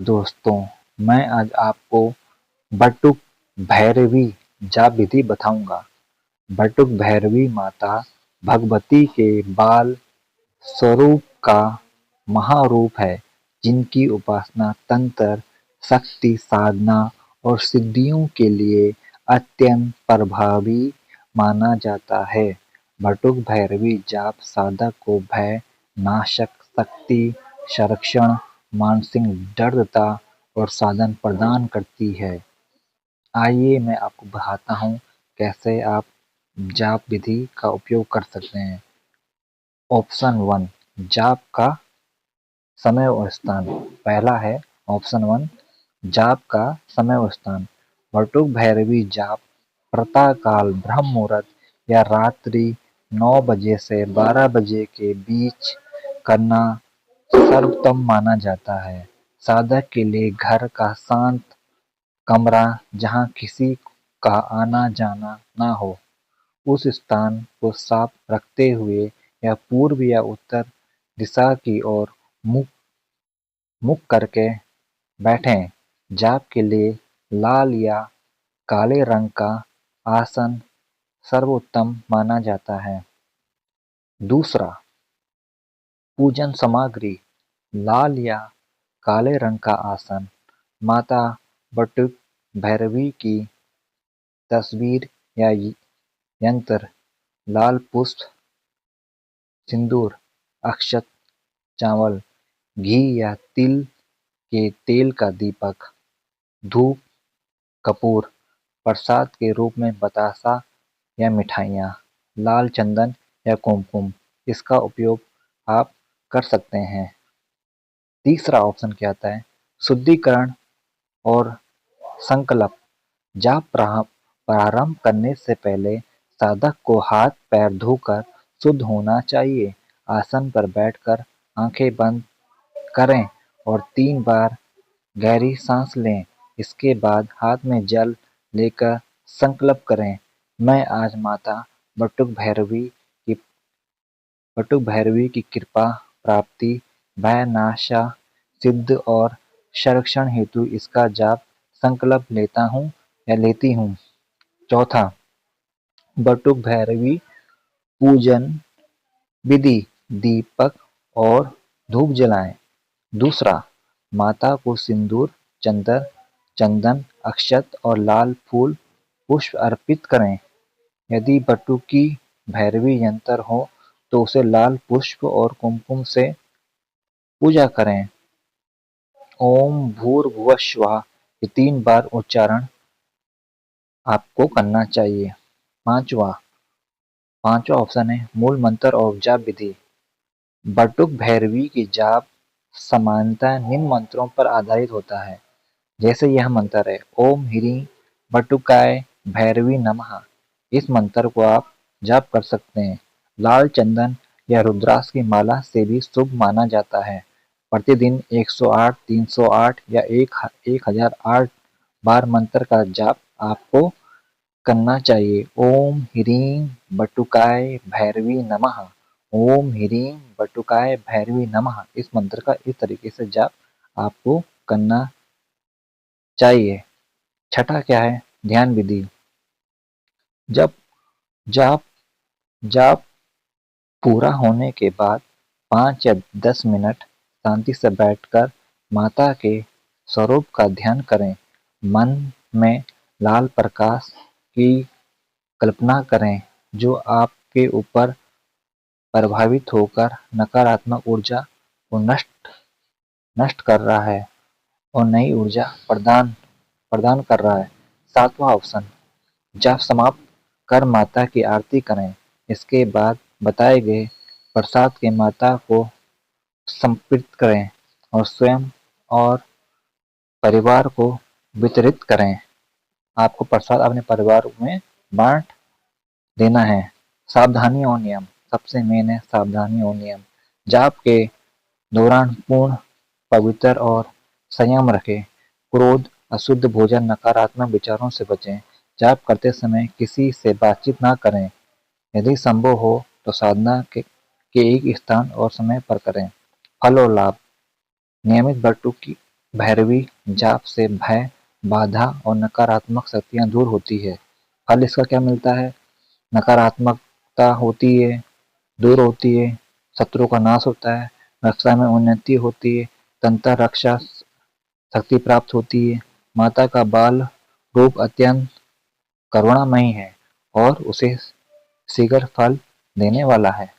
दोस्तों, मैं आज आपको बटुक भैरवी जाप विधि बताऊंगा। बटुक भैरवी माता भगवती के बाल स्वरूप का महारूप है, जिनकी उपासना तंत्र, शक्ति साधना और सिद्धियों के लिए अत्यंत प्रभावी माना जाता है। बटुक भैरवी जाप साधक को भय नाशक शक्ति, संरक्षण, मानसिक दृढ़ता और साधन प्रदान करती है। आइए मैं आपको बताता हूँ कैसे आप जाप विधि का उपयोग कर सकते हैं। ऑप्शन 1, जाप का समय और स्थान। पहला है ऑप्शन 1, जाप का समय और स्थान। बटुक भैरवी जाप प्रातः काल ब्रह्म मुहूर्त या रात्रि 9 बजे से 12 बजे के बीच करना सर्वोत्तम माना जाता है। साधक के लिए घर का शांत कमरा जहां किसी का आना जाना ना हो, उस स्थान को साफ रखते हुए या पूर्व या उत्तर दिशा की ओर मुख मुख करके बैठें। जाप के लिए लाल या काले रंग का आसन सर्वोत्तम माना जाता है। दूसरा, पूजन सामग्री। लाल या काले रंग का आसन, माता बटुक भैरवी की तस्वीर या यंत्र, लाल पुष्प, सिंदूर, अक्षत, चावल, घी या तिल के तेल का दीपक, धूप, कपूर, प्रसाद के रूप में बतासा या मिठाइयाँ, लाल चंदन या कुमकुम, इसका उपयोग आप कर सकते हैं। तीसरा ऑप्शन क्या आता है, शुद्धिकरण और संकल्प। जाप प्रारंभ करने से पहले साधक को हाथ पैर धोकर शुद्ध होना चाहिए। आसन पर बैठकर आंखें बंद करें और 3 बार गहरी सांस लें। इसके बाद हाथ में जल लेकर संकल्प करें, मैं आज माता बटुक भैरवी की कृपा प्राप्ति, भय नाशा, सिद्ध और संरक्षण हेतु इसका जाप संकल्प लेता हूँ या लेती हूँ। चौथा, बटुक भैरवी पूजन विधि। दीपक और धूप जलाएं। दूसरा, माता को सिंदूर, चंदन, अक्षत और लाल फूल पुष्प अर्पित करें। यदि बटुकी भैरवी यंत्र हो तो उसे लाल पुष्प और कुमकुम से पूजा करें। ओम भूर्भुवः स्वः ये 3 बार उच्चारण आपको करना चाहिए। पांचवा ऑप्शन है मूल मंत्र और जाप विधि। बटुक भैरवी की जाप सामान्यतः निम्न मंत्रों पर आधारित होता है, जैसे यह मंत्र है, ओम ह्रीं बटुकाय भैरवी नमः। इस मंत्र को आप जाप कर सकते हैं। लाल चंदन या रुद्राक्ष की माला से भी शुभ माना जाता है। प्रतिदिन 108, 308 या 1008 बार मंत्र का जाप आपको करना चाहिए। ओम ह्रीं बटुकाय भैरवी नमः। ओम ह्रीं बटुकाय भैरवी नमः। इस मंत्र का इस तरीके से जाप आपको करना चाहिए। छठा क्या है, ध्यान विधि। जब जाप जाप पूरा होने के बाद 5 या 10 मिनट शांति से बैठकर माता के स्वरूप का ध्यान करें। मन में लाल प्रकाश की कल्पना करें जो आपके ऊपर प्रभावित होकर नकारात्मक ऊर्जा को नष्ट कर रहा है और नई ऊर्जा प्रदान प्रदान कर रहा है। सातवां ऑप्शन, जाप समाप्त कर माता की आरती करें। इसके बाद बताए गए प्रसाद के माता को समर्पित करें और स्वयं और परिवार को वितरित करें। आपको प्रसाद अपने परिवार में बांट देना है। सावधानी और नियम, सबसे मेन है सावधानी और नियम। जाप के दौरान पूर्ण पवित्र और संयम रखें। क्रोध, अशुद्ध भोजन, नकारात्मक विचारों से बचें। जाप करते समय किसी से बातचीत ना करें। यदि संभव हो तो साधना के एक स्थान और समय पर करें। फल और लाभ, नियमित बटुकी भैरवी जाप से भय, बाधा और नकारात्मक शक्तियाँ दूर होती है। फल इसका क्या मिलता है? नकारात्मकता होती है, दूर होती है, शत्रु का नाश होता है, व्यवसाय में उन्नति होती है, तंत्र रक्षा शक्ति प्राप्त होती है। माता का बाल रूप अत्यंत करुणामयी है और उसे शीघ्र फल देने वाला है।